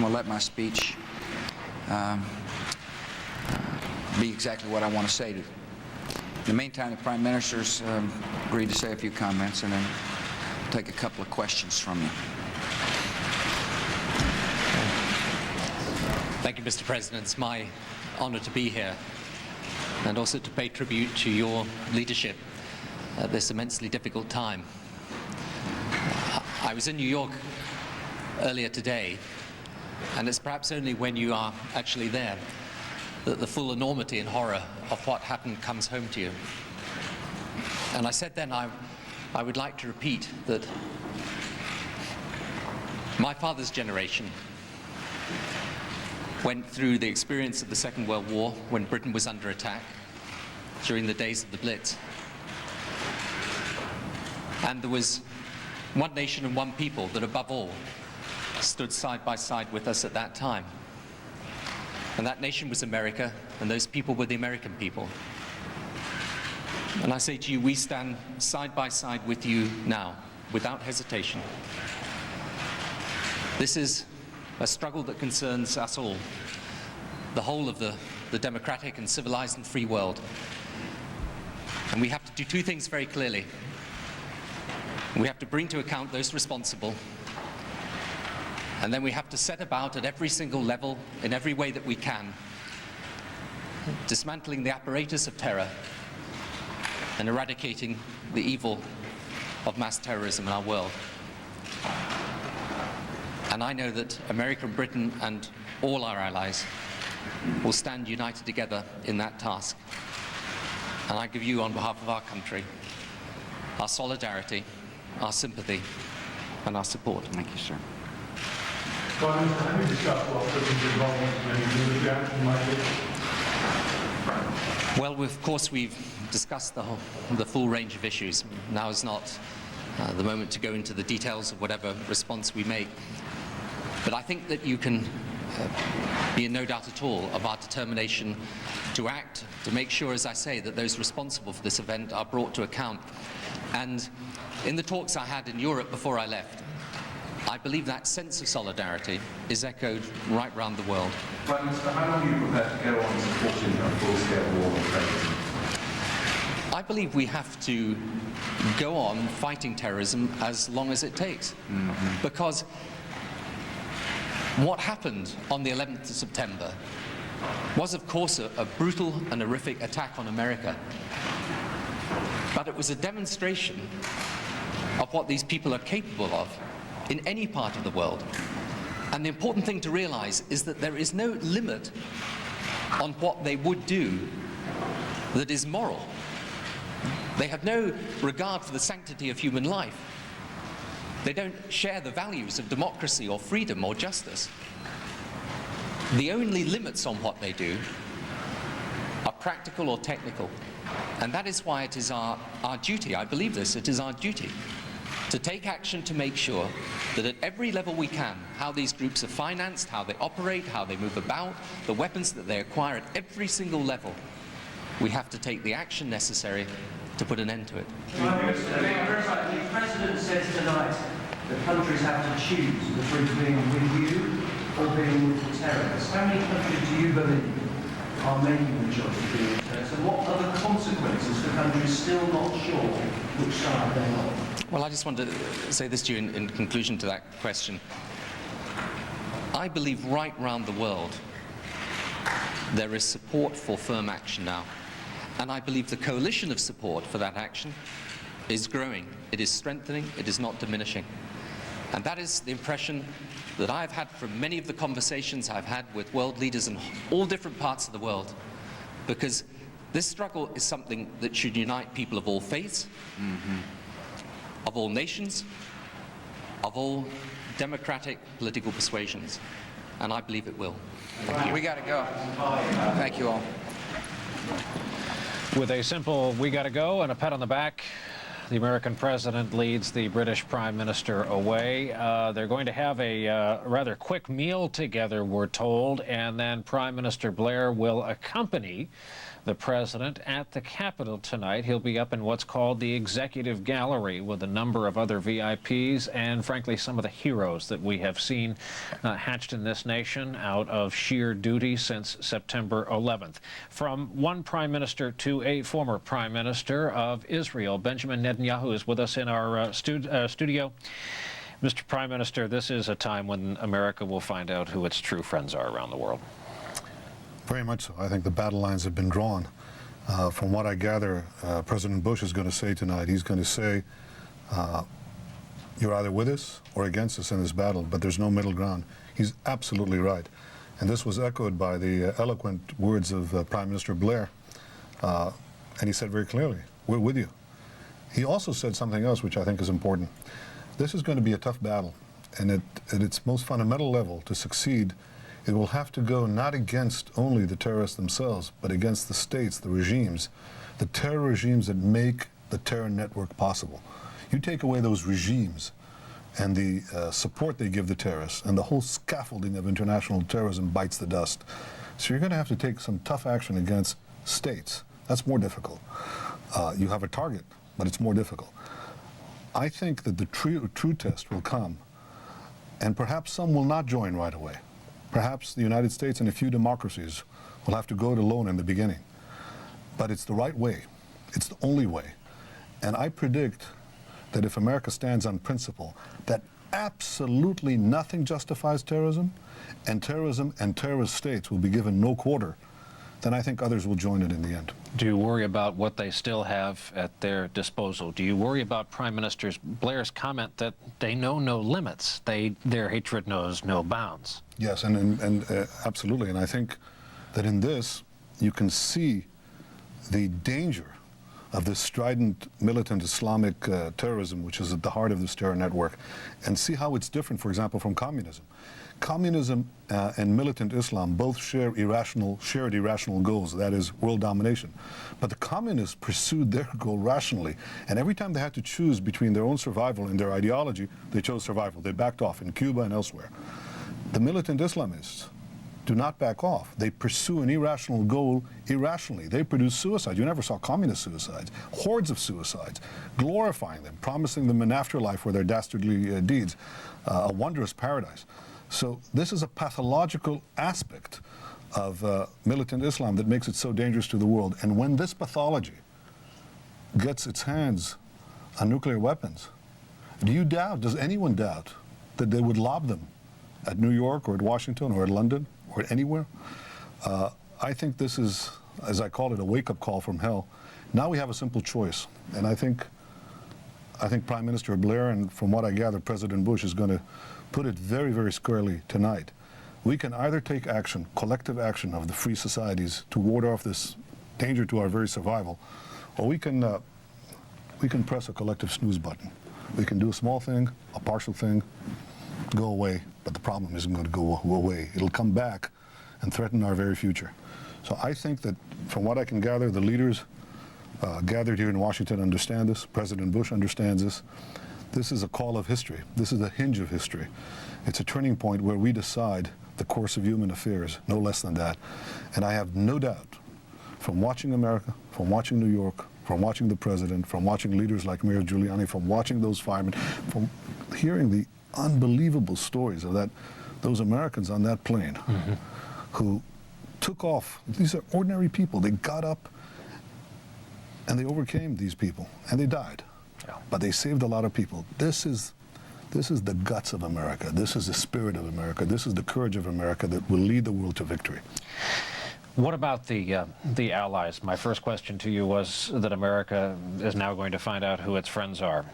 I'm going to let my speech be exactly what I want to say. In the meantime, the Prime Minister's agreed to say a few comments, and then take a couple of questions from you. Thank you, Mr. President. It's my honor to be here and also to pay tribute to your leadership at this immensely difficult time. I was in New York earlier today, and it's perhaps only when you are actually there that the full enormity and horror of what happened comes home to you. And I said then I would like to repeat that my father's generation went through the experience of the Second World War when Britain was under attack during the days of the Blitz. And there was one nation and one people that above all stood side by side with us at that time. And that nation was America, and those people were the American people. And I say to you, we stand side by side with you now, without hesitation. This is a struggle that concerns us all, the whole of the democratic and civilized and free world. And we have to do two things very clearly. We have to bring to account those responsible, and then we have to set about at every single level, in every way that we can, dismantling the apparatus of terror and eradicating the evil of mass terrorism in our world. And I know that America and Britain and all our allies will stand united together in that task. And I give you, on behalf of our country, our solidarity, our sympathy, and our support. Thank you, sir. Prime Minister, have you discussed what Britain's involvement in any military action might be? Well, of course, we've discussed the full range of issues. Now is not the moment to go into the details of whatever response we make. But I think that you can be in no doubt at all of our determination to act, to make sure, as I say, that those responsible for this event are brought to account. And in the talks I had in Europe before I left, I believe that sense of solidarity is echoed right round the world. Prime Minister, how long are you prepared to go on supporting a full-scale war on terrorism? I believe we have to go on fighting terrorism as long as it takes. Because what happened on the 11th of September was, of course, a brutal and horrific attack on America. But it was a demonstration of what these people are capable of in any part of the world. And the important thing to realize is that there is no limit on what they would do that is moral. They have no regard for the sanctity of human life. They don't share the values of democracy or freedom or justice. The only limits on what they do are practical or technical. And that is why it is our duty, I believe this, it is our duty to take action to make sure that at every level we can, how these groups are financed, how they operate, how they move about, the weapons that they acquire at every single level, we have to take the action necessary to put an end to it. The President says tonight that countries have to choose between being with you or being with the terrorists. How many countries do you believe are making the choice of being with terrorists, and what are the consequences for countries still not sure which side they're on? Well, I just want to say this to you in conclusion to that question. I believe right round the world there is support for firm action now. And I believe the coalition of support for that action is growing. It is strengthening. It is not diminishing. And that is the impression that I've had from many of the conversations I've had with world leaders in all different parts of the world. Because this struggle is something that should unite people of all faiths, of all nations, of all democratic political persuasions. And I believe it will. Thank you. We got to go. Thank you all. With a simple "we got to go" and a pat on the back, the American president leads the British Prime Minister away. They're going to have a rather quick meal together, we're told, and then Prime Minister Blair will accompany the president at the Capitol tonight. He'll be up in what's called the Executive Gallery with a number of other VIPs and, frankly, some of the heroes that we have seen hatched in this nation out of sheer duty since September 11th. From one prime minister to a former prime minister of Israel, Benjamin Netanyahu is with us in our studio. Mr. Prime Minister, this is a time when America will find out who its true friends are around the world. Very much so. I think the battle lines have been drawn. From what I gather, President Bush is going to say tonight, he's going to say, you're either with us or against us in this battle, but there's no middle ground. He's absolutely right. And this was echoed by the eloquent words of Prime Minister Blair. And he said very clearly, we're with you. He also said something else which I think is important. This is going to be a tough battle. And at its most fundamental level, to succeed, it will have to go not against only the terrorists themselves, but against the states, the regimes, the terror regimes that make the terror network possible. You take away those regimes and the support they give the terrorists, and the whole scaffolding of international terrorism bites the dust. So you're going to have to take some tough action against states. That's more difficult. You have a target, but it's more difficult. I think that the true test will come, and perhaps some will not join right away. Perhaps the United States and a few democracies will have to go it alone in the beginning. But it's the right way. It's the only way. And I predict that if America stands on principle that absolutely nothing justifies terrorism and terrorist states will be given no quarter, then I think others will join it in the end. Do you worry about what they still have at their disposal? Do you worry about Prime Minister Blair's comment that they know no limits, their hatred knows no bounds? Yes, and absolutely. And I think that in this, you can see the danger of this strident, militant Islamic terrorism, which is at the heart of this terror network, and see how it's different, for example, from communism. Communism and militant Islam both shared irrational goals, that is, world domination. But the communists pursued their goal rationally, and every time they had to choose between their own survival and their ideology, they chose survival. They backed off in Cuba and elsewhere. The militant Islamists do not back off. They pursue an irrational goal irrationally. They produce suicide. You never saw communist suicides. Hordes of suicides, glorifying them, promising them an afterlife for their dastardly deeds, a wondrous paradise. So this is a pathological aspect of militant Islam that makes it so dangerous to the world. And when this pathology gets its hands on nuclear weapons, does anyone doubt that they would lob them at New York or at Washington or at London or anywhere? I think this is, as I call it, a wake-up call from hell. Now we have a simple choice, and I think Prime Minister Blair, and from what I gather, President Bush is going to put it very, very squarely tonight. We can either take action, collective action of the free societies to ward off this danger to our very survival, or we can press a collective snooze button. We can do a small thing, a partial thing, go away, but the problem isn't going to go away. It'll come back and threaten our very future. So I think that, from what I can gather, the leaders gathered here in Washington understand this. President Bush understands this. This is a call of history. This is the hinge of history. It's a turning point where we decide the course of human affairs, no less than that. And I have no doubt, from watching America, from watching New York, from watching the president, from watching leaders like Mayor Giuliani, from watching those firemen, from hearing the unbelievable stories of those Americans on that plane who took off. These are ordinary people. They got up and they overcame these people and they died. Yeah. But they saved a lot of people. This is the guts of America. This is the spirit of America. This is the courage of America that will lead the world to victory. What about the allies? My first question to you was that America is now going to find out who its friends are.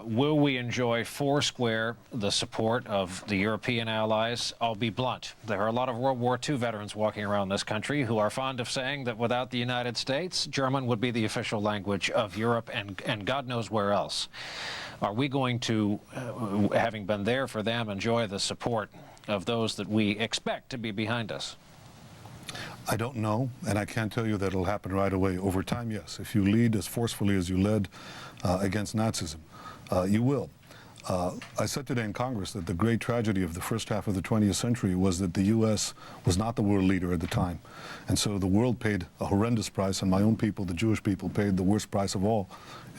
Will we enjoy foursquare the support of the European allies? I'll be blunt. There are a lot of World War II veterans walking around this country who are fond of saying that without the United States, German would be the official language of Europe and God knows where else. Are we going to, having been there for them, enjoy the support of those that we expect to be behind us? I don't know, and I can't tell you that it'll happen right away. Over time, yes. If you lead as forcefully as you led against Nazism, you will. I said today in Congress that the great tragedy of the first half of the 20th century was that the U.S. was not the world leader at the time. And so the world paid a horrendous price, and my own people, the Jewish people, paid the worst price of all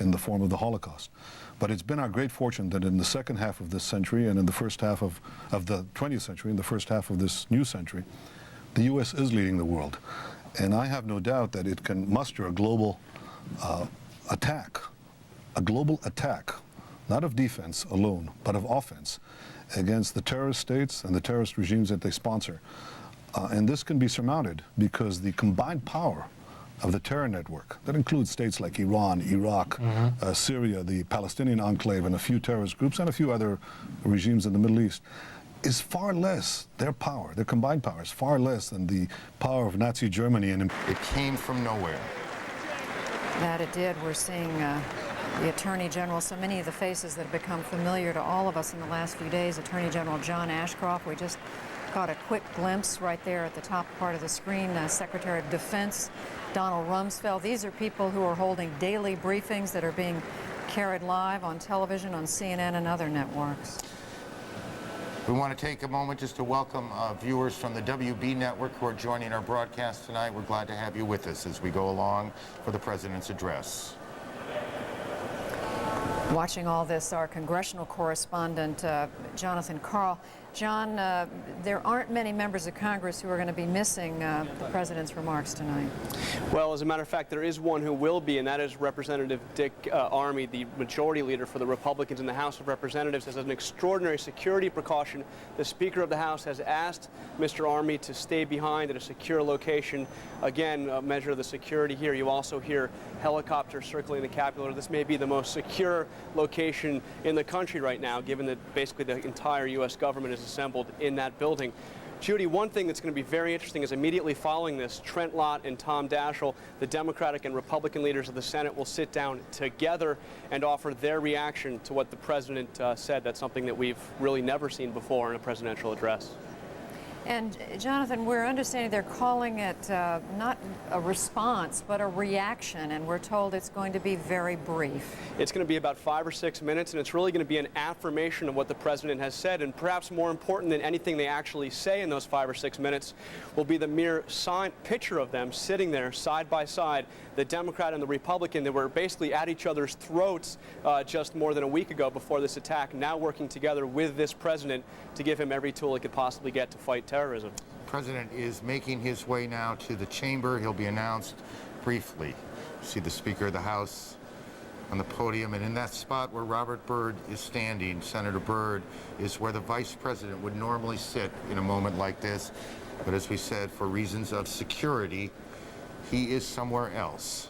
in the form of the Holocaust. But it's been our great fortune that in the second half of this century and in the first half of the 20th century, in the first half of this new century, the U.S. is leading the world. And I have no doubt that it can muster a global attack, not of defense alone, but of offense against the terrorist states and the terrorist regimes that they sponsor. And this can be surmounted because the combined power of the terror network, that includes states like Iran, Iraq, Syria, the Palestinian enclave, and a few terrorist groups, and a few other regimes in the Middle East, is far less, their power, their combined power is far less than the power of Nazi Germany. And it came from nowhere. That it did. We're seeing the Attorney General, so many of the faces that have become familiar to all of us in the last few days. Attorney General John Ashcroft, we just caught a quick glimpse right there at the top part of the screen. Secretary of Defense Donald Rumsfeld. These are people who are holding daily briefings that are being carried live on television, on CNN and other networks. We want to take a moment just to welcome viewers from the WB Network who are joining our broadcast tonight. We're glad to have you with us as we go along for the President's address. Watching all this, our congressional correspondent, Jonathan Karl. John, there aren't many members of Congress who are going to be missing the President's remarks tonight. Well, as a matter of fact, there is one who will be, and that is Representative Dick Armey, the majority leader for the Republicans in the House of Representatives. As an extraordinary security precaution, the Speaker of the House has asked Mr. Armey to stay behind at a secure location. Again, a measure of the security here. You also hear helicopters circling the Capitol. This may be the most secure location in the country right now, given that basically the entire U.S. government is assembled in that building. Judy, one thing that's going to be very interesting is immediately following this, Trent Lott and Tom Daschle, the Democratic and Republican leaders of the Senate, will sit down together and offer their reaction to what the President said. That's something that we've really never seen before in a presidential address. And Jonathan, we're understanding they're calling it not a response, but a reaction, and we're told it's going to be very brief. It's going to be about 5 or 6 minutes, and it's really going to be an affirmation of what the President has said, and perhaps more important than anything they actually say in those 5 or 6 minutes will be the mere picture of them sitting there side by side, the Democrat and the Republican that were basically at each other's throats just more than a week ago before this attack, now working together with this President to give him every tool he could possibly get to fight terrorism. The President is making his way now to the chamber. He'll be announced briefly. You see the Speaker of the House on the podium, and in that spot where Robert Byrd is standing, Senator Byrd, is where the Vice President would normally sit in a moment like this. But as we said, for reasons of security, he is somewhere else.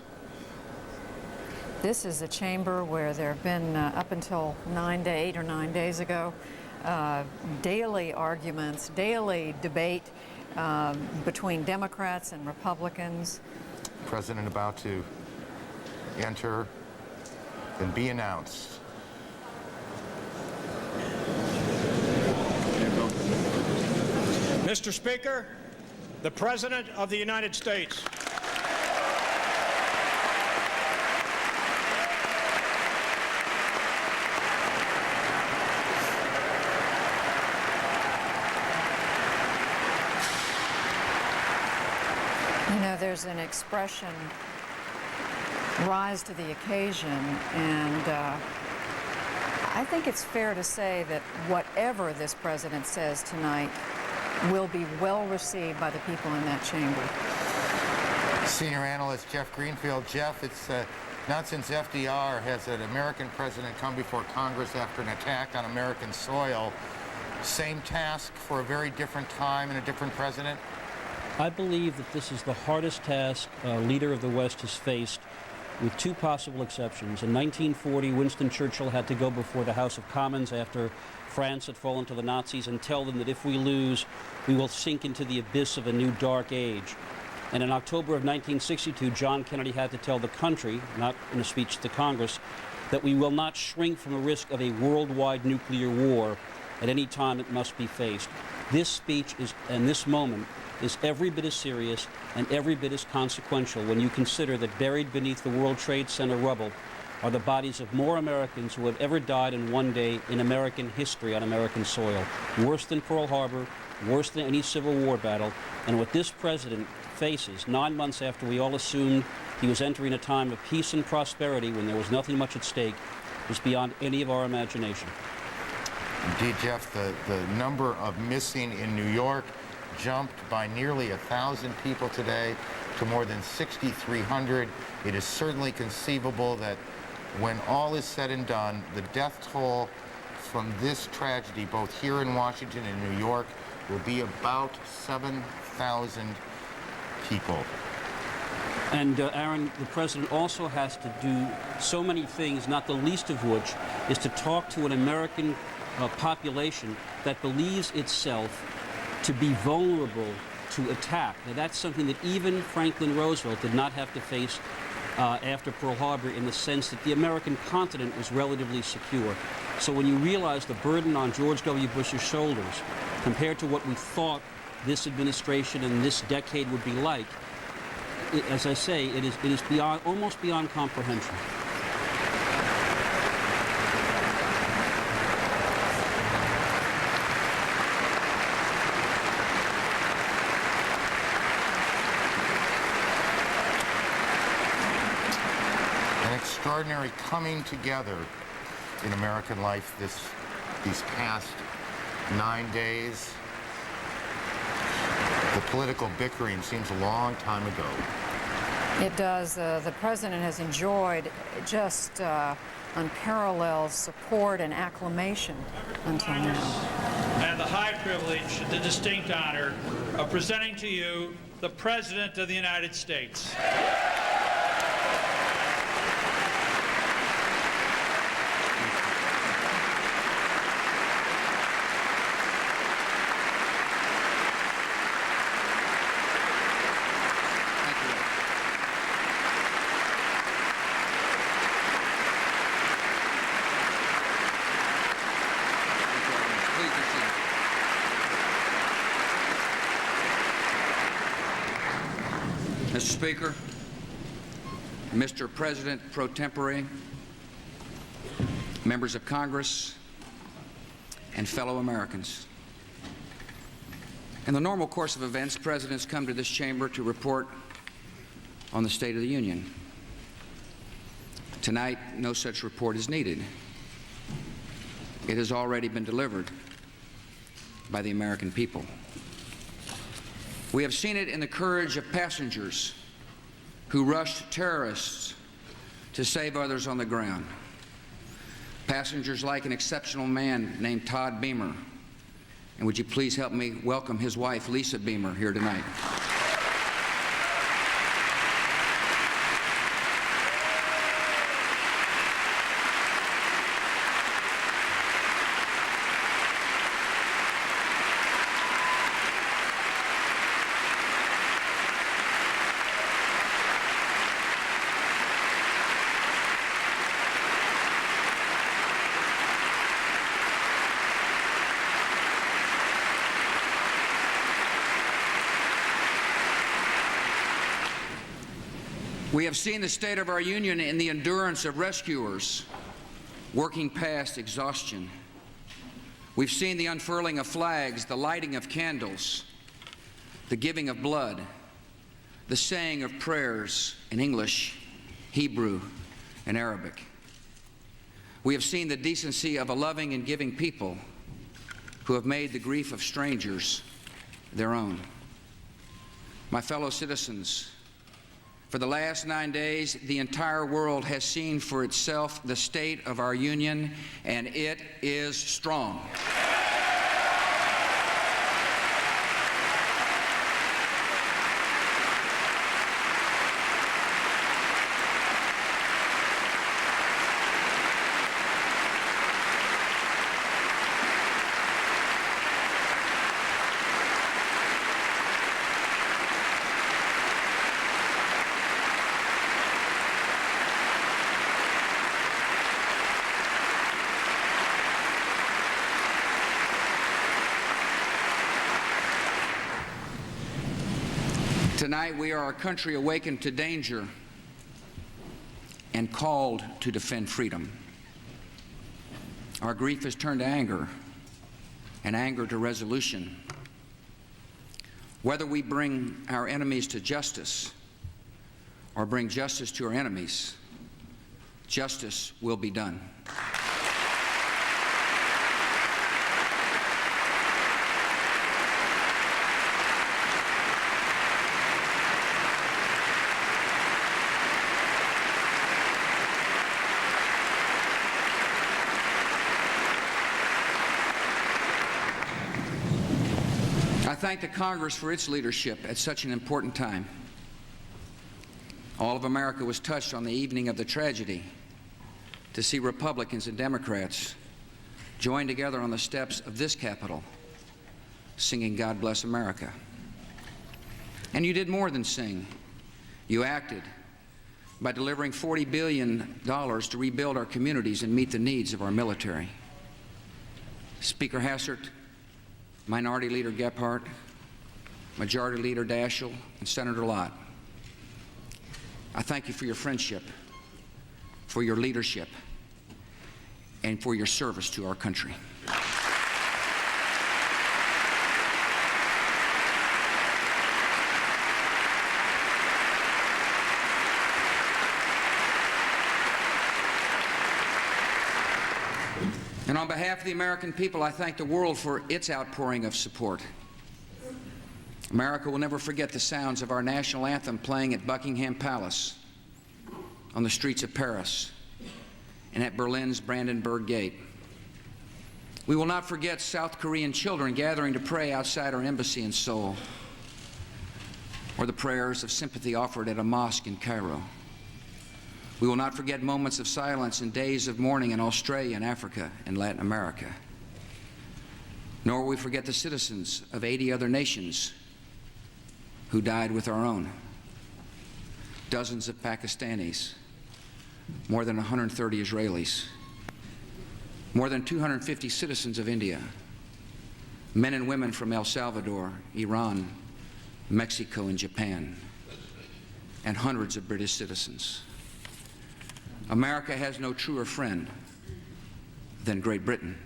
This is a chamber where there have been, up until 8 or 9 days ago, daily arguments, daily debate between Democrats and Republicans. President about to enter and be announced. Mr. Speaker, the President of the United States. You know, there's an expression, rise to the occasion, and I think it's fair to say that whatever this President says tonight will be well received by the people in that chamber. Senior analyst Jeff Greenfield. Jeff, it's not since FDR has an American president come before Congress after an attack on American soil. Same task for a very different time and a different president? I believe that this is the hardest task a leader of the West has faced, with two possible exceptions. In 1940, Winston Churchill had to go before the House of Commons after France had fallen to the Nazis and tell them that if we lose, we will sink into the abyss of a new dark age. And in October of 1962, John Kennedy had to tell the country, not in a speech to Congress, that we will not shrink from the risk of a worldwide nuclear war at any time it must be faced. This speech is, and this moment, is every bit as serious and every bit as consequential when you consider that buried beneath the World Trade Center rubble are the bodies of more Americans who have ever died in one day in American history on American soil. Worse than Pearl Harbor, worse than any Civil War battle, and what this president faces 9 months after we all assumed he was entering a time of peace and prosperity when there was nothing much at stake is beyond any of our imagination. Indeed, Jeff, the number of missing in New York jumped by nearly 1,000 people today to more than 6,300. It is certainly conceivable that when all is said and done, the death toll from this tragedy, both here in Washington and New York, will be about 7,000 people. And Aaron, the president also has to do so many things, not the least of which is to talk to an American population that believes itself to be vulnerable to attack. Now, that's something that even Franklin Roosevelt did not have to face after Pearl Harbor, in the sense that the American continent was relatively secure. So when you realize the burden on George W. Bush's shoulders compared to what we thought this administration and this decade would be like, as I say, it is beyond, almost beyond comprehension. An extraordinary coming together in American life these past 9 days. The political bickering seems a long time ago. It does. The president has enjoyed just unparalleled support and acclamation until now. And the high privilege, the distinct honor of presenting to you the President of the United States. Mr. Speaker, Mr. President pro tempore, members of Congress, and fellow Americans. In the normal course of events, presidents come to this chamber to report on the State of the Union. Tonight, no such report is needed. It has already been delivered by the American people. We have seen it in the courage of passengers who rushed terrorists to save others on the ground. Passengers like an exceptional man named Todd Beamer. And would you please help me welcome his wife, Lisa Beamer, here tonight. We have seen the state of our union in the endurance of rescuers working past exhaustion. We've seen the unfurling of flags, the lighting of candles, the giving of blood, the saying of prayers in English, Hebrew, and Arabic. We have seen the decency of a loving and giving people who have made the grief of strangers their own. My fellow citizens, for the last 9 days, the entire world has seen for itself the state of our union, and it is strong. Tonight we are a country awakened to danger and called to defend freedom. Our grief has turned to anger, and anger to resolution. Whether we bring our enemies to justice or bring justice to our enemies, justice will be done. I thank the Congress for its leadership at such an important time. All of America was touched on the evening of the tragedy to see Republicans and Democrats join together on the steps of this Capitol, singing "God Bless America." And you did more than sing. You acted by delivering $40 billion to rebuild our communities and meet the needs of our military. Speaker Hastert, Minority Leader Gephardt, Majority Leader Daschle, and Senator Lott, I thank you for your friendship, for your leadership, and for your service to our country. And on behalf of the American people, I thank the world for its outpouring of support. America will never forget the sounds of our national anthem playing at Buckingham Palace, on the streets of Paris, and at Berlin's Brandenburg Gate. We will not forget South Korean children gathering to pray outside our embassy in Seoul, or the prayers of sympathy offered at a mosque in Cairo. We will not forget moments of silence and days of mourning in Australia and Africa and Latin America. Nor will we forget the citizens of 80 other nations who died with our own. Dozens of Pakistanis, more than 130 Israelis, more than 250 citizens of India, men and women from El Salvador, Iran, Mexico, and Japan, and hundreds of British citizens. America has no truer friend than Great Britain.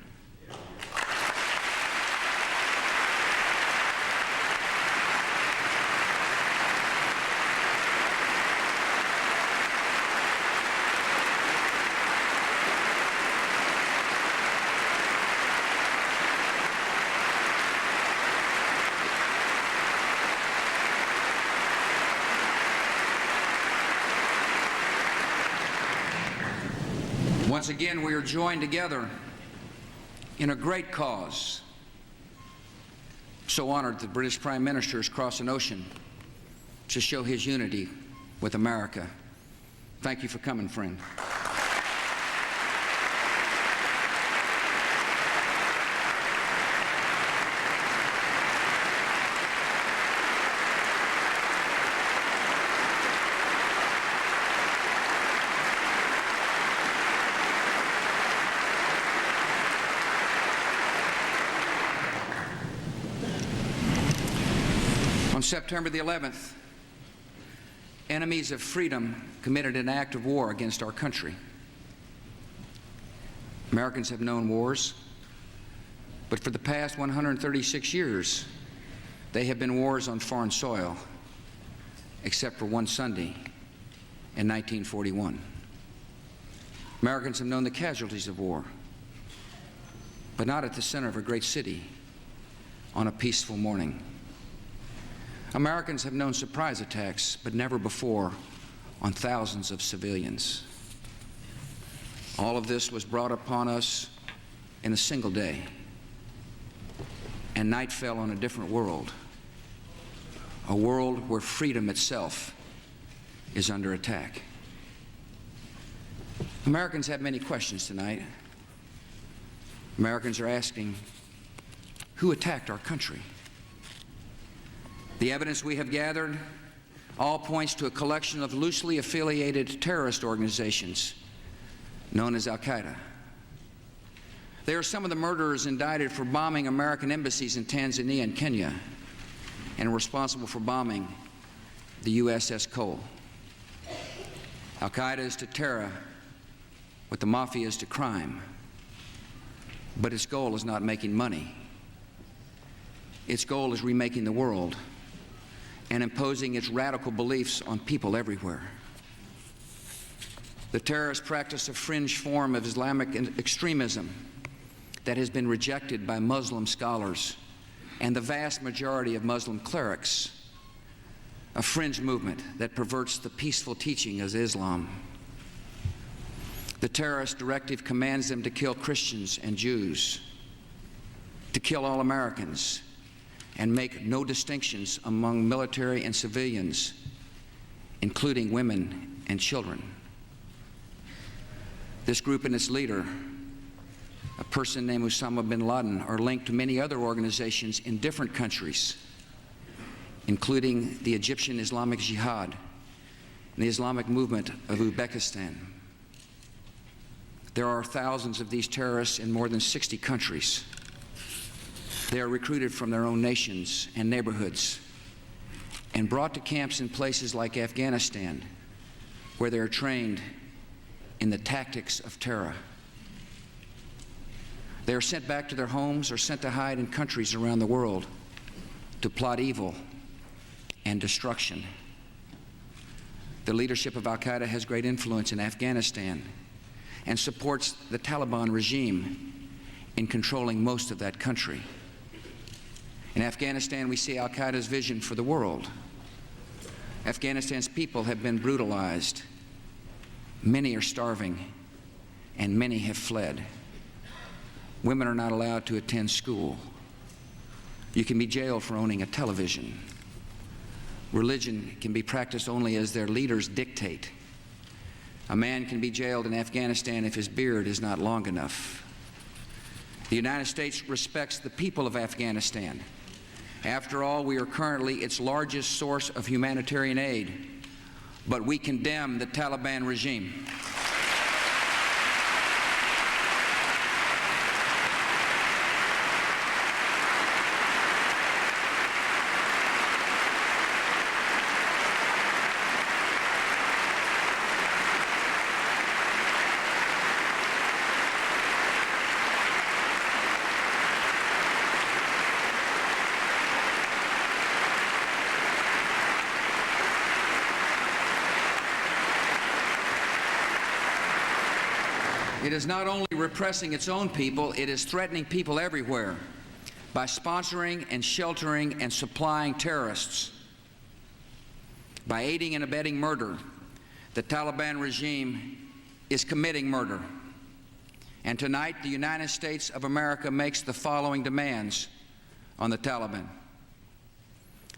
Once again, we are joined together in a great cause. So honored that the British Prime Minister has crossed an ocean to show his unity with America. Thank you for coming, friend. On September the 11th, enemies of freedom committed an act of war against our country. Americans have known wars, but for the past 136 years, they have been wars on foreign soil, except for one Sunday in 1941. Americans have known the casualties of war, but not at the center of a great city on a peaceful morning. Americans have known surprise attacks, but never before on thousands of civilians. All of this was brought upon us in a single day, and night fell on a different world, a world where freedom itself is under attack. Americans have many questions tonight. Americans are asking, who attacked our country? The evidence we have gathered all points to a collection of loosely affiliated terrorist organizations known as Al-Qaeda. They are some of the murderers indicted for bombing American embassies in Tanzania and Kenya, and responsible for bombing the USS Cole. Al-Qaeda is to terror what the mafia is to crime, but its goal is not making money. Its goal is remaking the world and imposing its radical beliefs on people everywhere. The terrorists practice a fringe form of Islamic extremism that has been rejected by Muslim scholars and the vast majority of Muslim clerics, a fringe movement that perverts the peaceful teaching of Islam. The terrorist directive commands them to kill Christians and Jews, to kill all Americans, and make no distinctions among military and civilians, including women and children. This group and its leader, a person named Osama bin Laden, are linked to many other organizations in different countries, including the Egyptian Islamic Jihad and the Islamic movement of Uzbekistan. There are thousands of these terrorists in more than 60 countries. They are recruited from their own nations and neighborhoods and brought to camps in places like Afghanistan, where they are trained in the tactics of terror. They are sent back to their homes or sent to hide in countries around the world to plot evil and destruction. The leadership of Al-Qaeda has great influence in Afghanistan and supports the Taliban regime in controlling most of that country. In Afghanistan, we see Al-Qaeda's vision for the world. Afghanistan's people have been brutalized. Many are starving, and many have fled. Women are not allowed to attend school. You can be jailed for owning a television. Religion can be practiced only as their leaders dictate. A man can be jailed in Afghanistan if his beard is not long enough. The United States respects the people of Afghanistan. After all, we are currently its largest source of humanitarian aid, but we condemn the Taliban regime. It is not only repressing its own people, it is threatening people everywhere by sponsoring and sheltering and supplying terrorists. By aiding and abetting murder, the Taliban regime is committing murder. And tonight, the United States of America makes the following demands on the Taliban.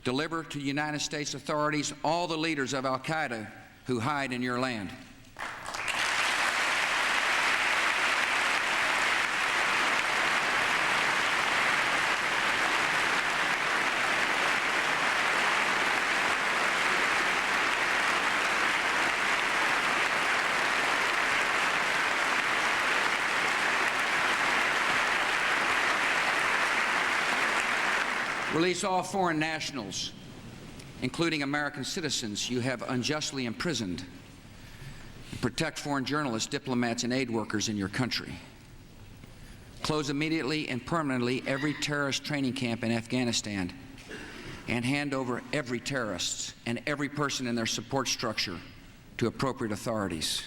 Deliver to United States authorities all the leaders of Al-Qaeda who hide in your land. Release all foreign nationals, including American citizens you have unjustly imprisoned. Protect foreign journalists, diplomats, and aid workers in your country. Close immediately and permanently every terrorist training camp in Afghanistan and hand over every terrorist and every person in their support structure to appropriate authorities.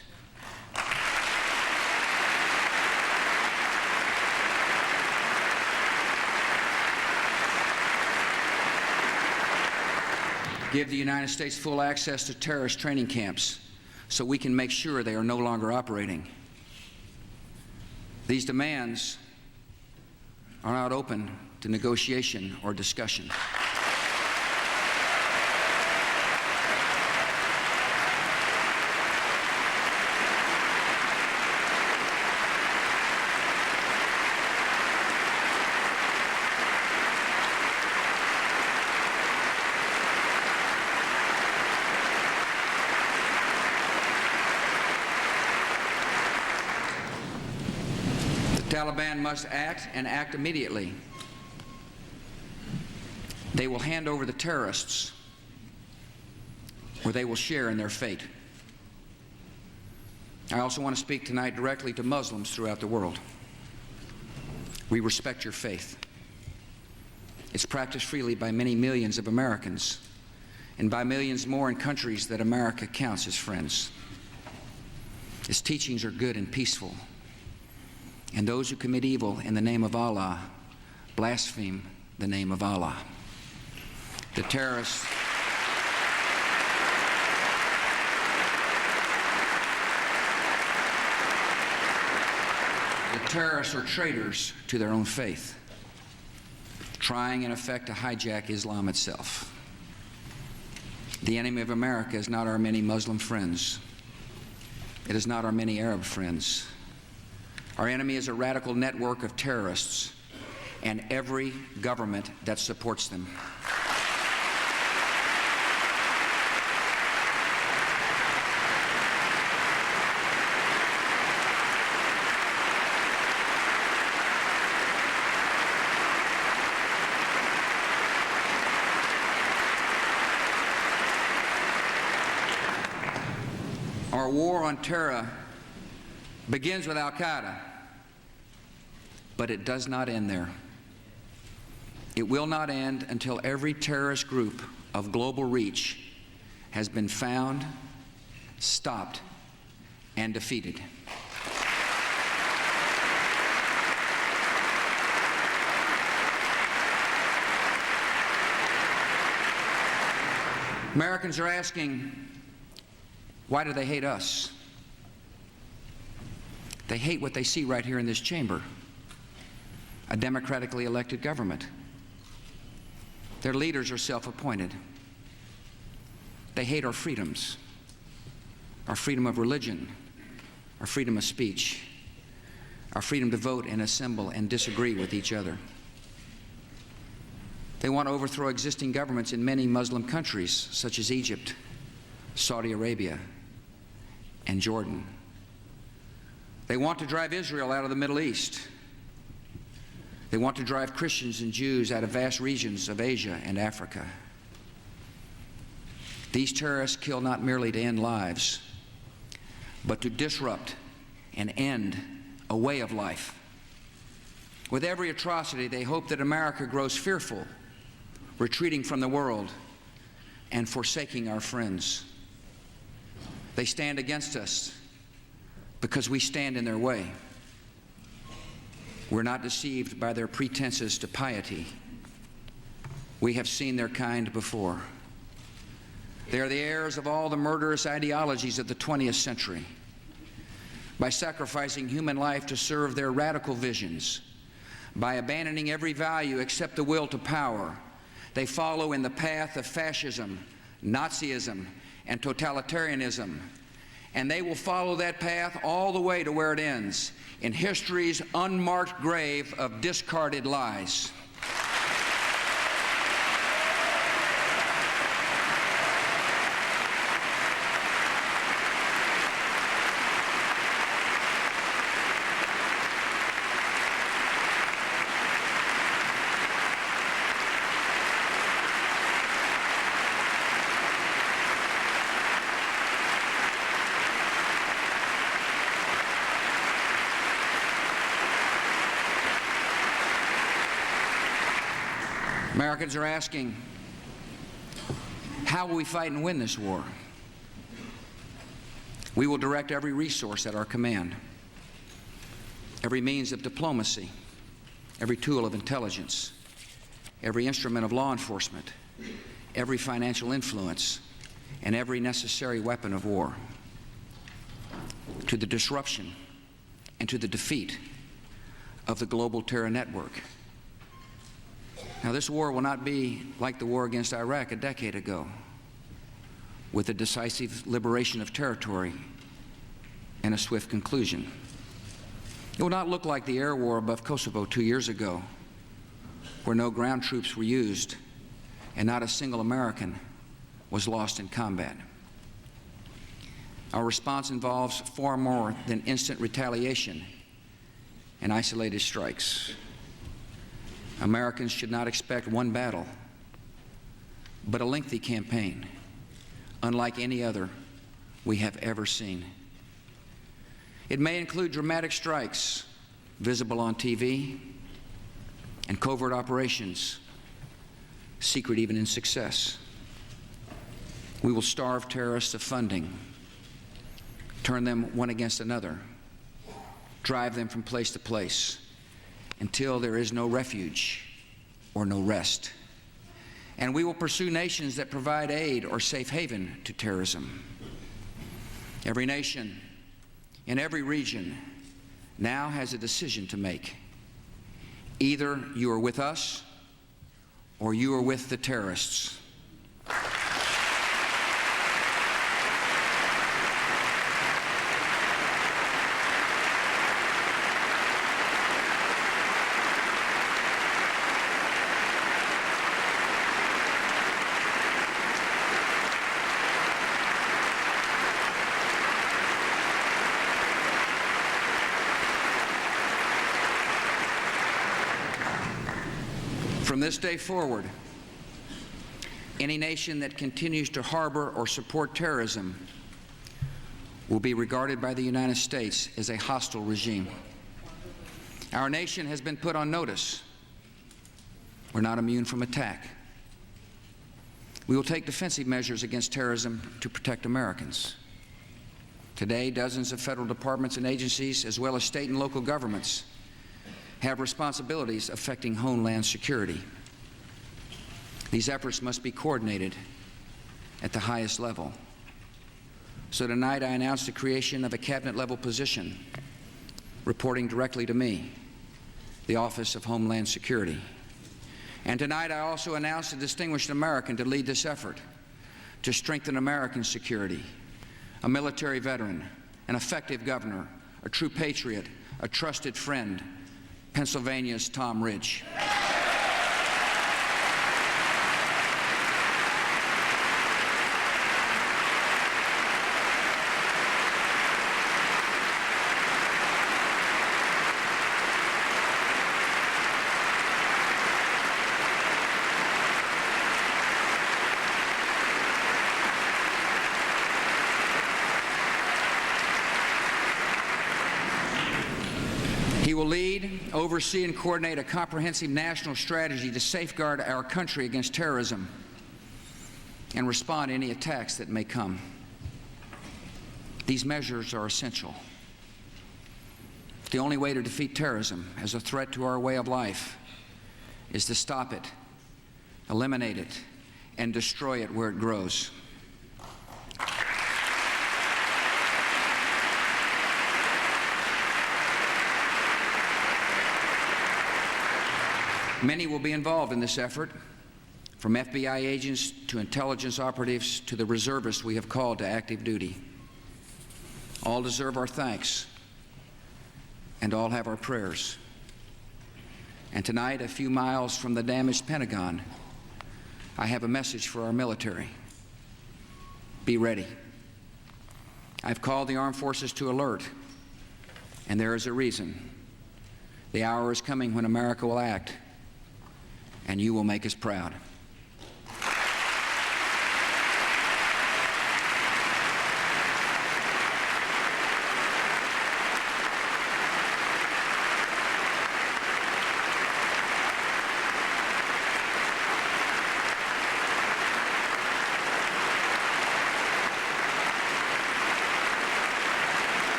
Give the United States full access to terrorist training camps so we can make sure they are no longer operating. These demands are not open to negotiation or discussion. The Taliban must act and act immediately. They will hand over the terrorists where they will share in their fate. I also want to speak tonight directly to Muslims throughout the world. We respect your faith. It's practiced freely by many millions of Americans and by millions more in countries that America counts as friends. Its teachings are good and peaceful, and those who commit evil in the name of Allah blaspheme the name of Allah. The terrorists are traitors to their own faith, trying in effect to hijack Islam itself. The enemy of America is not our many Muslim friends. It is not our many Arab friends. Our enemy is a radical network of terrorists and every government that supports them. Our war on terror begins with Al-Qaeda, but it does not end there. It will not end until every terrorist group of global reach has been found, stopped, and defeated. Americans are asking, why do they hate us? They hate what they see right here in this chamber, a democratically elected government. Their leaders are self-appointed. They hate our freedoms, our freedom of religion, our freedom of speech, our freedom to vote and assemble and disagree with each other. They want to overthrow existing governments in many Muslim countries, such as Egypt, Saudi Arabia, and Jordan. They want to drive Israel out of the Middle East. They want to drive Christians and Jews out of vast regions of Asia and Africa. These terrorists kill not merely to end lives, but to disrupt and end a way of life. With every atrocity, they hope that America grows fearful, retreating from the world and forsaking our friends. They stand against us because we stand in their way. We're not deceived by their pretenses to piety. We have seen their kind before. They are the heirs of all the murderous ideologies of the 20th century. By sacrificing human life to serve their radical visions, by abandoning every value except the will to power, they follow in the path of fascism, Nazism, and totalitarianism. And they will follow that path all the way to where it ends, in history's unmarked grave of discarded lies. Americans are asking, how will we fight and win this war? We will direct every resource at our command, every means of diplomacy, every tool of intelligence, every instrument of law enforcement, every financial influence, and every necessary weapon of war to the disruption and to the defeat of the global terror network. Now, this war will not be like the war against Iraq a decade ago, with a decisive liberation of territory and a swift conclusion. It will not look like the air war above Kosovo 2 years ago, where no ground troops were used and not a single American was lost in combat. Our response involves far more than instant retaliation and isolated strikes. Americans should not expect one battle, but a lengthy campaign unlike any other we have ever seen. It may include dramatic strikes visible on TV and covert operations, secret even in success. We will starve terrorists of funding, turn them one against another, drive them from place to place until there is no refuge or no rest. And we will pursue nations that provide aid or safe haven to terrorism. Every nation in every region now has a decision to make. Either you are with us or you are with the terrorists. From this day forward, any nation that continues to harbor or support terrorism will be regarded by the United States as a hostile regime. Our nation has been put on notice. We're not immune from attack. We will take defensive measures against terrorism to protect Americans. Today, dozens of federal departments and agencies, as well as state and local governments, have responsibilities affecting homeland security. These efforts must be coordinated at the highest level. So tonight I announce the creation of a cabinet-level position reporting directly to me, the Office of Homeland Security. And tonight I also announce a distinguished American to lead this effort to strengthen American security, a military veteran, an effective governor, a true patriot, a trusted friend, Pennsylvania's Tom Ridge. He will lead, oversee, and coordinate a comprehensive national strategy to safeguard our country against terrorism and respond to any attacks that may come. These measures are essential. The only way to defeat terrorism as a threat to our way of life is to stop it, eliminate it, and destroy it where it grows. Many will be involved in this effort, from FBI agents to intelligence operatives to the reservists we have called to active duty. All deserve our thanks, and all have our prayers. And tonight, a few miles from the damaged Pentagon, I have a message for our military. Be ready. I've called the armed forces to alert, and there is a reason. The hour is coming when America will act, and you will make us proud.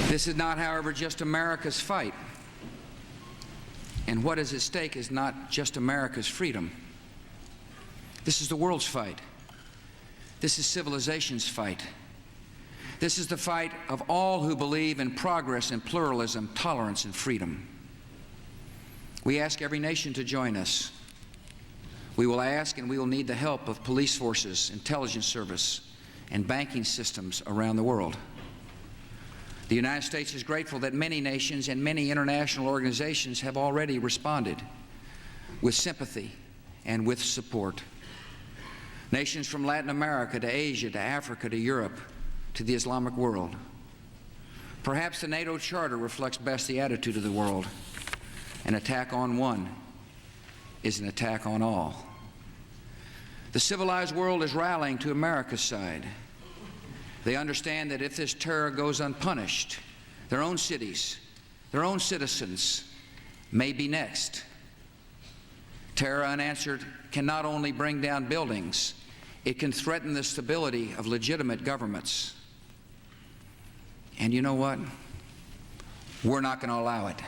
This is not, however, just America's fight. And what is at stake is not just America's freedom. This is the world's fight. This is civilization's fight. This is the fight of all who believe in progress and pluralism, tolerance and freedom. We ask every nation to join us. We will ask and we will need the help of police forces, intelligence service, and banking systems around the world. The United States is grateful that many nations and many international organizations have already responded with sympathy and with support. Nations from Latin America to Asia to Africa to Europe to the Islamic world. Perhaps the NATO Charter reflects best the attitude of the world. An attack on one is an attack on all. The civilized world is rallying to America's side. They understand that if this terror goes unpunished, their own cities, their own citizens may be next. Terror unanswered can not only bring down buildings, it can threaten the stability of legitimate governments. And you know what? We're not going to allow it.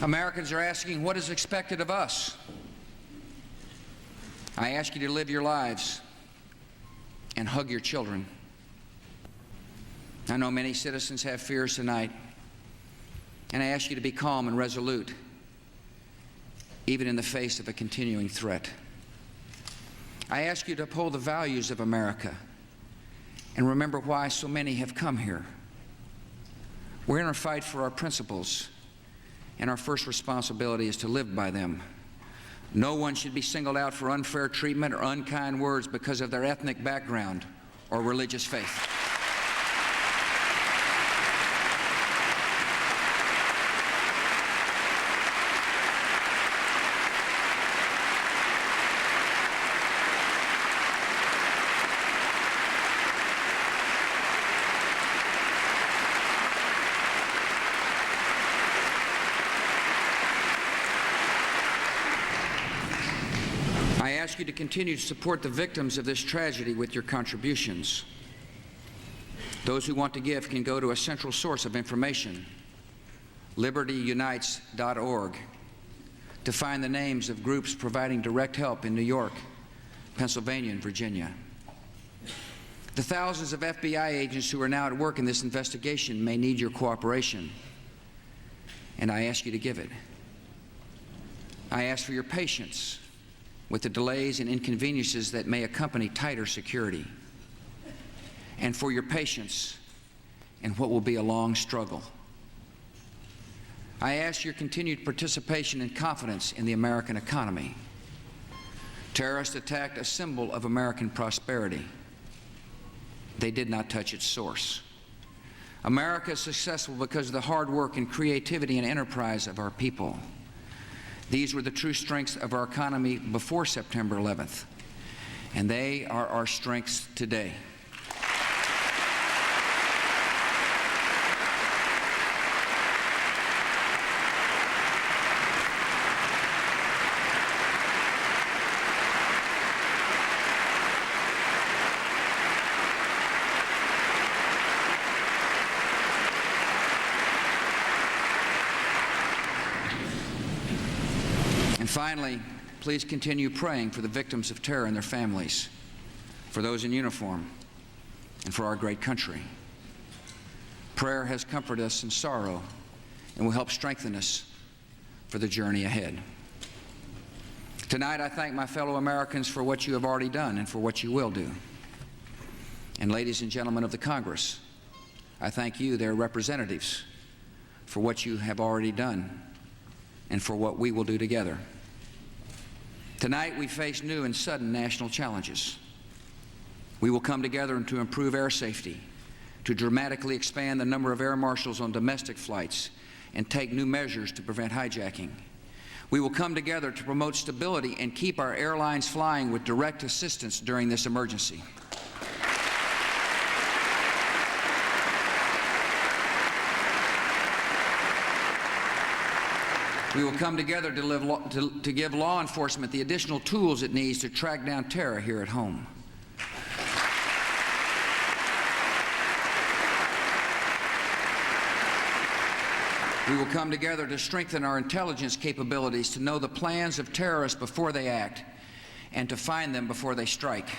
Americans are asking what is expected of us. I ask you to live your lives and hug your children. I know many citizens have fears tonight, and I ask you to be calm and resolute, even in the face of a continuing threat. I ask you to uphold the values of America and remember why so many have come here. We're in a fight for our principles, and our first responsibility is to live by them. No one should be singled out for unfair treatment or unkind words because of their ethnic background or religious faith. I ask you to continue to support the victims of this tragedy with your contributions. Those who want to give can go to a central source of information, libertyunites.org, to find the names of groups providing direct help in New York, Pennsylvania, and Virginia. The thousands of FBI agents who are now at work in this investigation may need your cooperation, and I ask you to give it. I ask for your patience with the delays and inconveniences that may accompany tighter security, and for your patience in what will be a long struggle. I ask your continued participation and confidence in the American economy. Terrorists attacked a symbol of American prosperity. They did not touch its source. America is successful because of the hard work and creativity and enterprise of our people. These were the true strengths of our economy before September 11th, and they are our strengths today. And finally, please continue praying for the victims of terror and their families, for those in uniform, and for our great country. Prayer has comforted us in sorrow and will help strengthen us for the journey ahead. Tonight, I thank my fellow Americans for what you have already done and for what you will do. And ladies and gentlemen of the Congress, I thank you, their representatives, for what you have already done and for what we will do together. Tonight, we face new and sudden national challenges. We will come together to improve air safety, to dramatically expand the number of air marshals on domestic flights, and take new measures to prevent hijacking. We will come together to promote stability and keep our airlines flying with direct assistance during this emergency. We will come together to give law enforcement the additional tools it needs to track down terror here at home. We will come together to strengthen our intelligence capabilities to know the plans of terrorists before they act and to find them before they strike.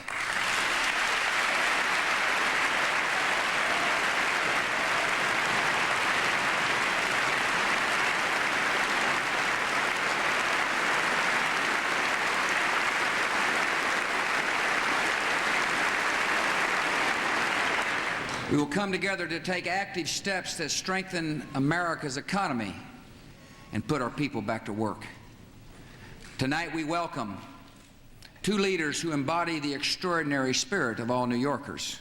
We will come together to take active steps that strengthen America's economy and put our people back to work. Tonight we welcome two leaders who embody the extraordinary spirit of all New Yorkers,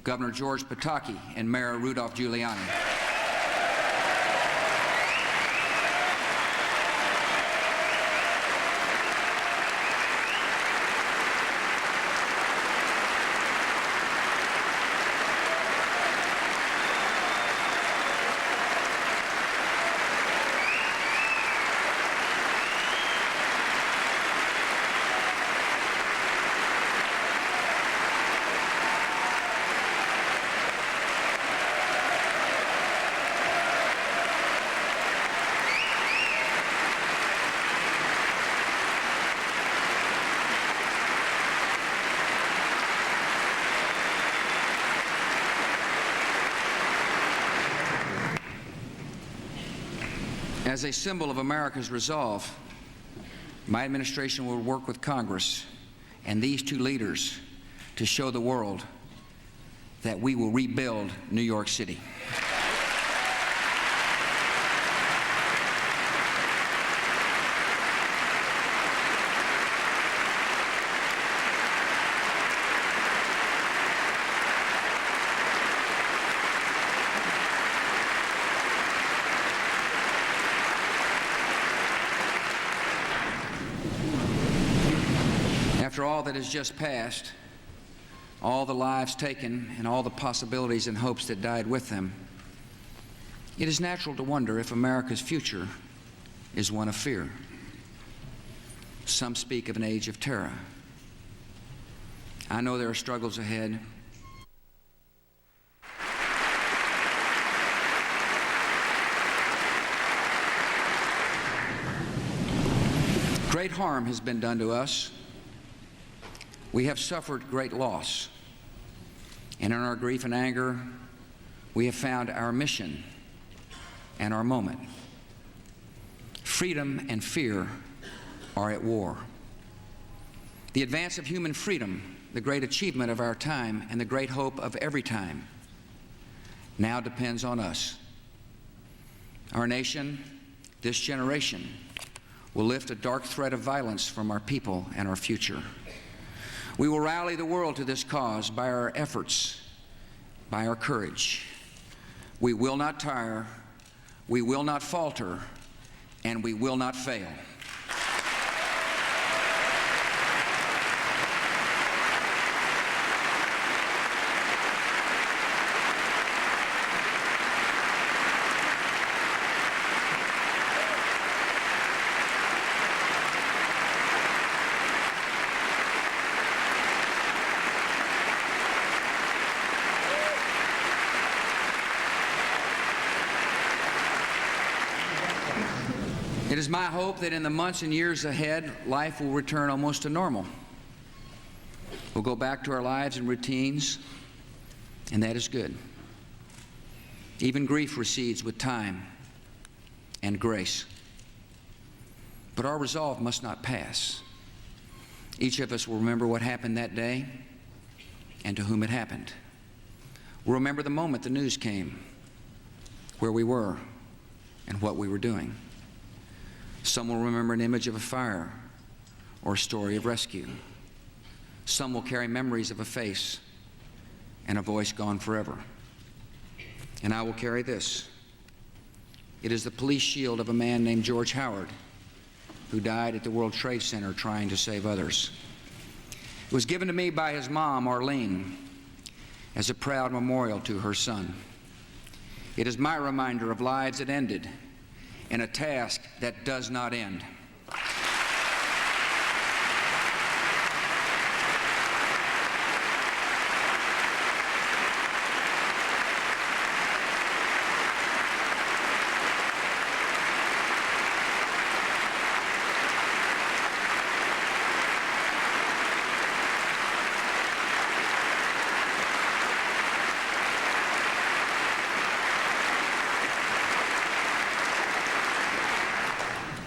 Governor George Pataki and Mayor Rudolph Giuliani. As a symbol of America's resolve, my administration will work with Congress and these two leaders to show the world that we will rebuild New York City. After all that has just passed, all the lives taken and all the possibilities and hopes that died with them, it is natural to wonder if America's future is one of fear. Some speak of an age of terror. I know there are struggles ahead. Great harm has been done to us. We have suffered great loss, and in our grief and anger, we have found our mission and our moment. Freedom and fear are at war. The advance of human freedom, the great achievement of our time and the great hope of every time, now depends on us. Our nation, this generation, will lift a dark threat of violence from our people and our future. We will rally the world to this cause by our efforts, by our courage. We will not tire, we will not falter, and we will not fail. It is my hope that in the months and years ahead, life will return almost to normal. We'll go back to our lives and routines, and that is good. Even grief recedes with time and grace. But our resolve must not pass. Each of us will remember what happened that day and to whom it happened. We'll remember the moment the news came, where we were, and what we were doing. Some will remember an image of a fire or a story of rescue. Some will carry memories of a face and a voice gone forever. And I will carry this. It is the police shield of a man named George Howard, who died at the World Trade Center trying to save others. It was given to me by his mom, Arlene, as a proud memorial to her son. It is my reminder of lives that ended in a task that does not end.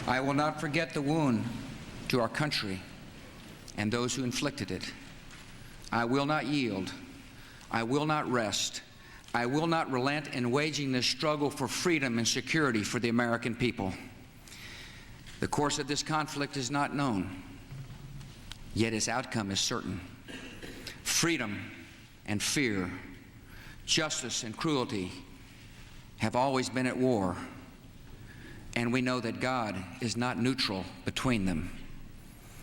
I will not forget the wound to our country and those who inflicted it. I will not yield. I will not rest I will not relent in waging this struggle for freedom and security for the American people. The course of this conflict is not known, yet its outcome is certain. Freedom and fear, justice and cruelty have always been at war, and we know that God is not neutral between them.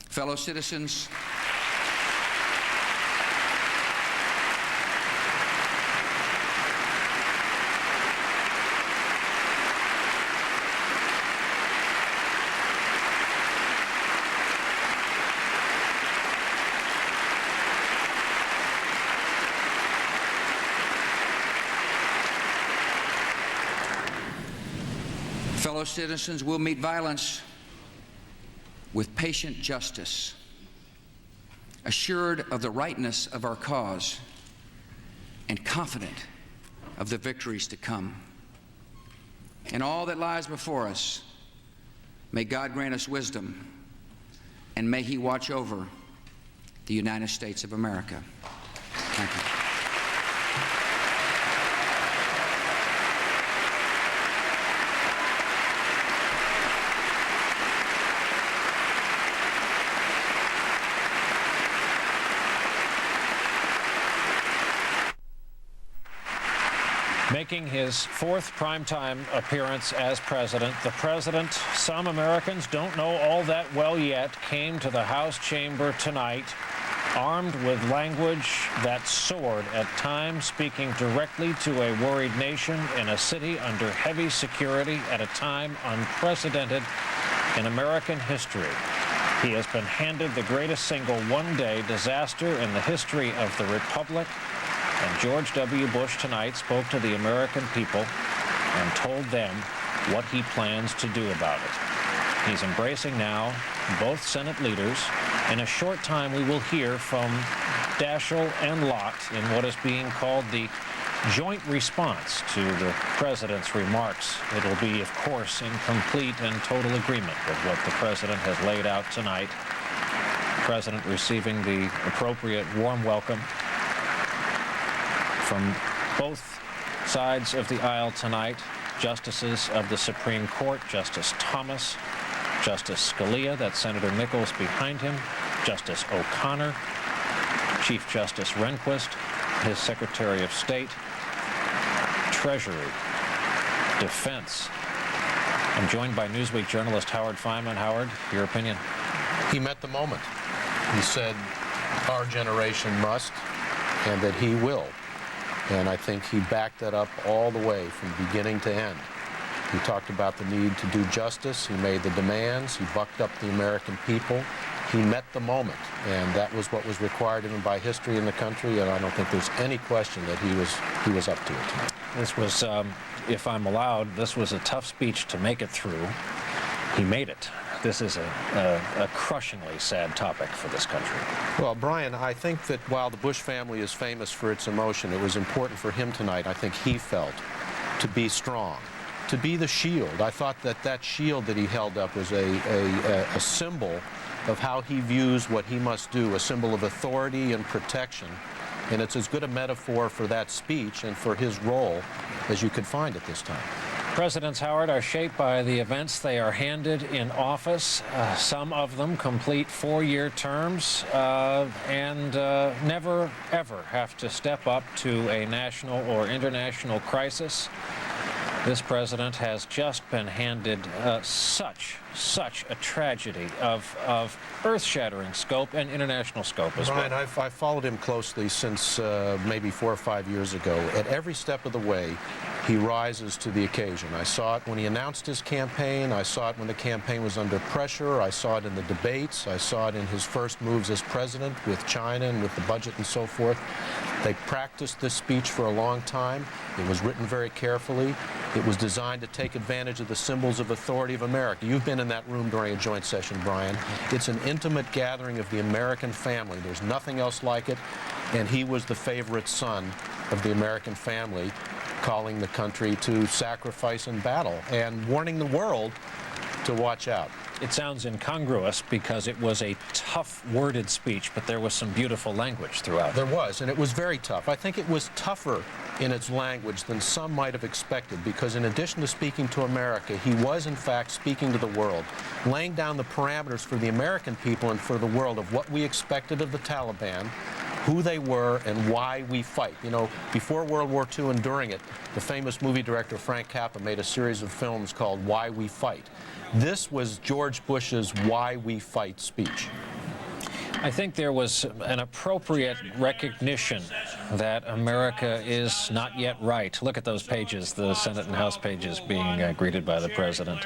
Fellow citizens, we'll meet violence with patient justice, assured of the rightness of our cause and confident of the victories to come. In all that lies before us, may God grant us wisdom, and may He watch over the United States of America. Thank you. Making his fourth primetime appearance as president, the president, some Americans don't know all that well yet, came to the House chamber tonight armed with language that soared at times, speaking directly to a worried nation in a city under heavy security at a time unprecedented in American history. He has been handed the greatest single one-day disaster in the history of the Republic. And George W. Bush tonight spoke to the American people and told them what he plans to do about it. He's embracing now both Senate leaders. In a short time, we will hear from Daschle and Lott in what is being called the joint response to the president's remarks. It'll be, of course, in complete and total agreement with what the president has laid out tonight. The president receiving the appropriate warm welcome from both sides of the aisle tonight. Justices of the Supreme Court, Justice Thomas, Justice Scalia, that's Senator Nichols behind him, Justice O'Connor, Chief Justice Rehnquist, his Secretary of State, Treasury, Defense. I'm joined by Newsweek journalist Howard Fineman. Howard, your opinion? He met the moment. He said our generation must, and that he will. And I think he backed that up all the way from beginning to end. He talked about the need to do justice. He made the demands. He bucked up the American people. He met the moment, and that was what was required of him by history in the country, and I don't think there's any question that he was up to it tonight. This was, if I'm allowed, this was a tough speech to make it through. He made it. This is a crushingly sad topic for this country. Well, Brian, I think that while the Bush family is famous for its emotion, it was important for him tonight, I think he felt, to be strong, to be the shield. I thought that that shield that he held up was a symbol of how he views what he must do, a symbol of authority and protection. And it's as good a metaphor for that speech and for his role as you could find at this time. Presidents, Howard, are shaped by the events they are handed in office. Some of them complete four-year terms and never, ever have to step up to a national or international crisis. This president has just been handed such a tragedy of earth-shattering scope and international scope as Brian, well. I've followed him closely since maybe 4 or 5 years ago. At every step of the way, he rises to the occasion. I saw it when he announced his campaign. I saw it when the campaign was under pressure. I saw it in the debates. I saw it in his first moves as president with China and with the budget and so forth. They practiced this speech for a long time. It was written very carefully. It was designed to take advantage of the symbols of authority of America. You've been in that room during a joint session, Brian. It's an intimate gathering of the American family. There's nothing else like it. And he was the favorite son of the American family, calling the country to sacrifice and battle and warning the world to watch out. it sounds incongruous because it was a tough worded speech, but there was some beautiful language throughout. There was, and it was very tough. I think it was tougher in its language than some might have expected, because in addition to speaking to America, he was in fact speaking to the world, laying down the parameters for the American people and for the world of what we expected of the Taliban, who they were, and why we fight. You know, before World War II and during it, the famous movie director Frank Capra made a series of films called Why We Fight. This was George Bush's Why We Fight speech. I think there was an appropriate recognition that America is not yet right. Look at those pages, the Senate and House pages being greeted by the president.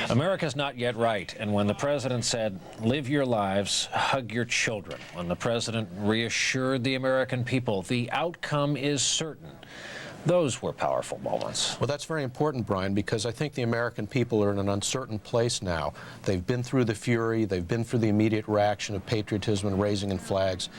America's not yet right, and when the president said, live your lives, hug your children, when the president reassured the American people, the outcome is certain, those were powerful moments. Well, that's very important, Brian, because I think the American people are in an uncertain place now. They've been through the fury, they've been through the immediate reaction of patriotism and raising in flags.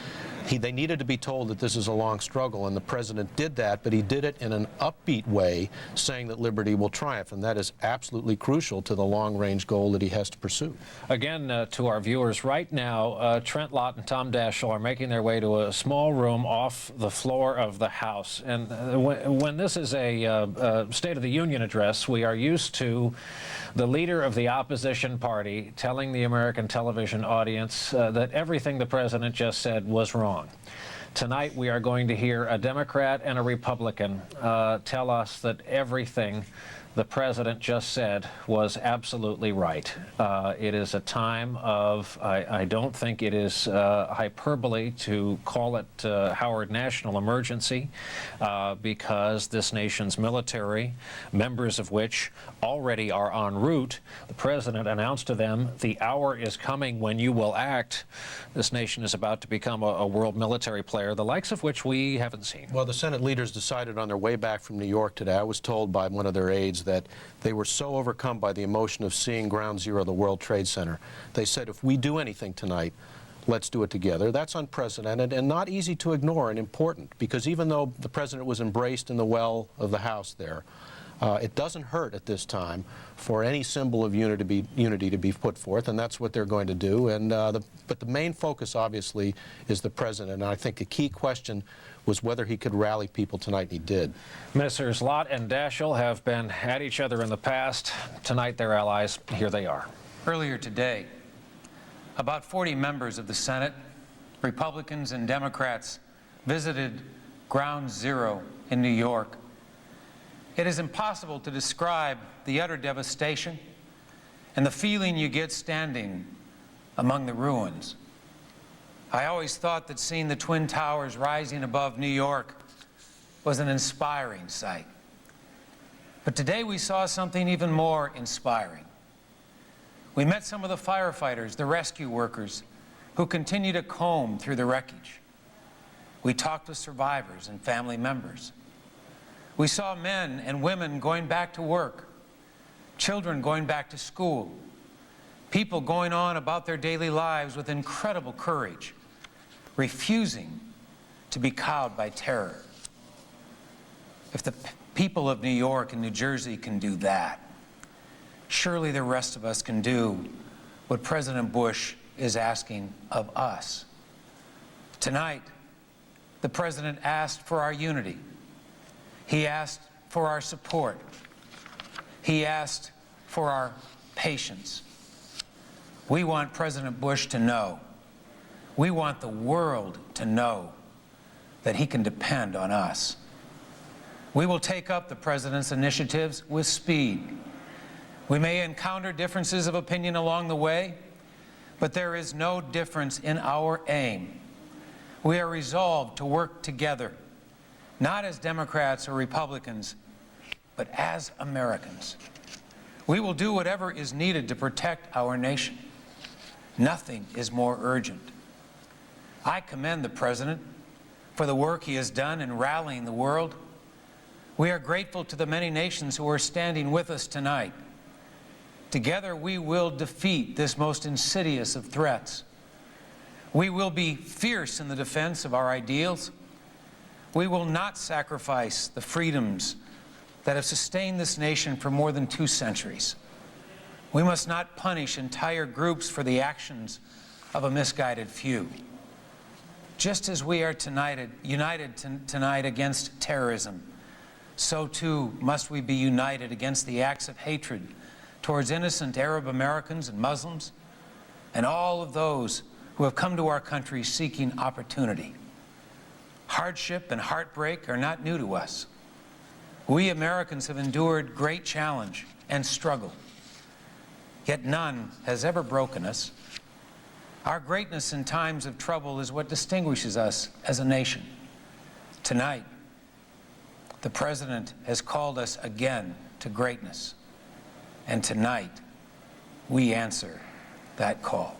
They needed to be told that this is a long struggle, and the president did that, but he did it in an upbeat way, saying that liberty will triumph, and that is absolutely crucial to the long-range goal that he has to pursue. Again, to our viewers, right now, Trent Lott and Tom Daschle are making their way to a small room off the floor of the House. And when this is a State of the Union address, we are used to the leader of the opposition party telling the American television audience that everything the president just said was wrong. Tonight we are going to hear a Democrat and a Republican tell us that everything the president just said was absolutely right. It is a time of, I don't think it is hyperbole to call it Howard National Emergency, because this nation's military, members of which already are en route, the president announced to them, the hour is coming when you will act. This nation is about to become a world military player, the likes of which we haven't seen. Well, the Senate leaders decided on their way back from New York today, I was told by one of their aides that they were so overcome by the emotion of seeing Ground Zero of the World Trade Center. They said, if we do anything tonight, let's do it together. That's unprecedented and not easy to ignore, and important, because even though the president was embraced in the well of the House there, it doesn't hurt at this time for any symbol of unity to be put forth, and that's what they're going to do. And but the main focus, obviously, is the president. And I think the key question was whether he could rally people tonight, and he did. Ministers Lott and Daschle have been at each other in the past. Tonight, they're allies. Here they are. Earlier today, about 40 members of the Senate, Republicans and Democrats, visited Ground Zero in New York. It is impossible to describe the utter devastation and the feeling you get standing among the ruins. I always thought that seeing the Twin Towers rising above New York was an inspiring sight. But today we saw something even more inspiring. We met some of the firefighters, the rescue workers, who continue to comb through the wreckage. We talked with survivors and family members. We saw men and women going back to work, children going back to school, people going on about their daily lives with incredible courage, refusing to be cowed by terror. If the people of New York and New Jersey can do that, surely the rest of us can do what President Bush is asking of us. Tonight, the president asked for our unity. He asked for our support. He asked for our patience. We want President Bush to know, we want the world to know that he can depend on us. We will take up the president's initiatives with speed. We may encounter differences of opinion along the way, but there is no difference in our aim. We are resolved to work together, not as Democrats or Republicans, but as Americans. We will do whatever is needed to protect our nation. Nothing is more urgent. I commend the President for the work he has done in rallying the world. We are grateful to the many nations who are standing with us tonight. Together we will defeat this most insidious of threats. We will be fierce in the defense of our ideals. We will not sacrifice the freedoms that have sustained this nation for more than 2 centuries. We must not punish entire groups for the actions of a misguided few. Just as we are united tonight against terrorism, so too must we be united against the acts of hatred towards innocent Arab Americans and Muslims and all of those who have come to our country seeking opportunity. Hardship and heartbreak are not new to us. We Americans have endured great challenge and struggle, yet none has ever broken us. Our greatness in times of trouble is what distinguishes us as a nation. Tonight, the President has called us again to greatness, and tonight, we answer that call.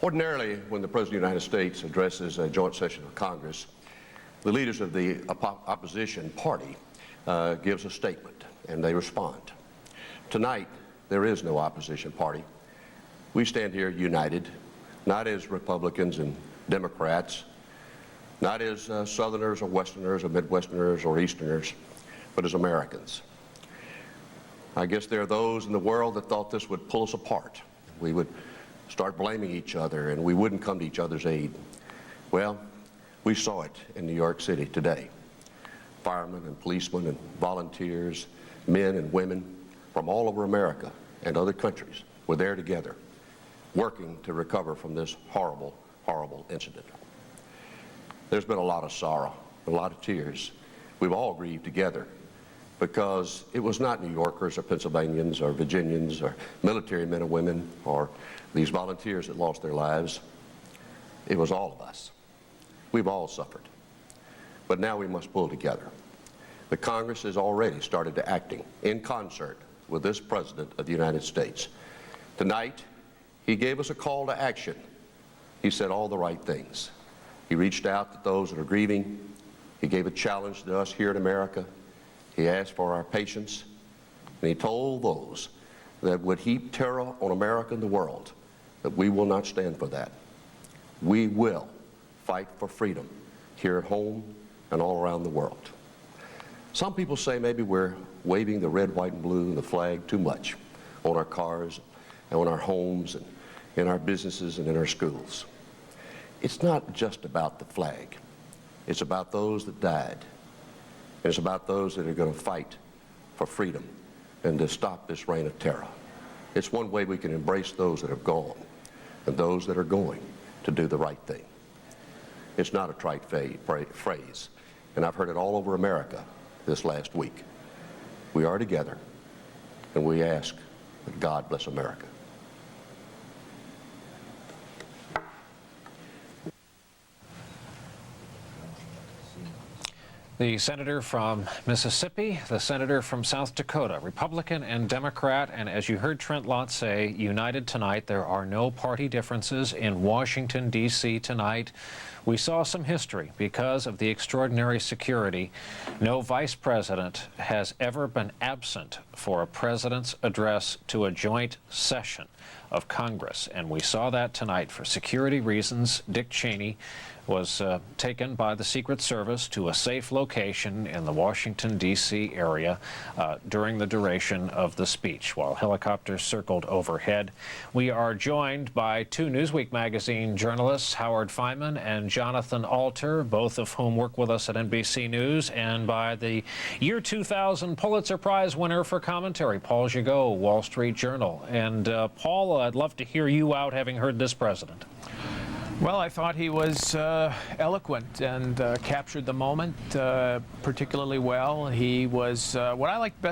Ordinarily, when the President of the United States addresses a joint session of Congress, the leaders of the opposition party gives a statement, and they respond. Tonight, there is no opposition party. We stand here united, not as Republicans and Democrats, not as Southerners or Westerners or Midwesterners or Easterners, but as Americans. I guess there are those in the world that thought this would pull us apart. We would start blaming each other and we wouldn't come to each other's aid. Well, we saw it in New York City today. Firemen and policemen and volunteers, men and women from all over America and other countries were there together, working to recover from this horrible, horrible incident. There's been a lot of sorrow, a lot of tears. We've all grieved together because it was not New Yorkers or Pennsylvanians or Virginians or military men and women or these volunteers that lost their lives. It was all of us. We've all suffered. But now we must pull together. The Congress has already started to acting in concert with this President of the United States. Tonight, he gave us a call to action. He said all the right things. He reached out to those that are grieving. He gave a challenge to us here in America. He asked for our patience. And he told those that would heap terror on America and the world that we will not stand for that. We will fight for freedom here at home and all around the world. Some people say maybe we're waving the red, white, and blue and the flag too much on our cars and on our homes and in our businesses and in our schools. It's not just about the flag. It's about those that died. It's about those that are going to fight for freedom and to stop this reign of terror. It's one way we can embrace those that have gone and those that are going to do the right thing. It's not a trite phrase, and I've heard it all over America this last week. We are together, and we ask that God bless America. The senator from Mississippi, the senator from South Dakota, Republican and Democrat, and as you heard Trent Lott say, united tonight. There are no party differences in Washington, D.C. tonight. We saw some history because of the extraordinary security. No vice president has ever been absent for a president's address to a joint session of Congress, and we saw that tonight for security reasons. Dick Cheney was taken by the Secret Service to a safe location in the Washington, D.C. area during the duration of the speech while helicopters circled overhead. We are joined by two Newsweek magazine journalists, Howard Fineman and Jonathan Alter, both of whom work with us at NBC News, and by the year 2000 Pulitzer Prize winner for commentary, Paul Gigot, Wall Street Journal. And Paul, I'd love to hear you out having heard this president. Well, I thought he was eloquent and captured the moment particularly well. He was what I liked best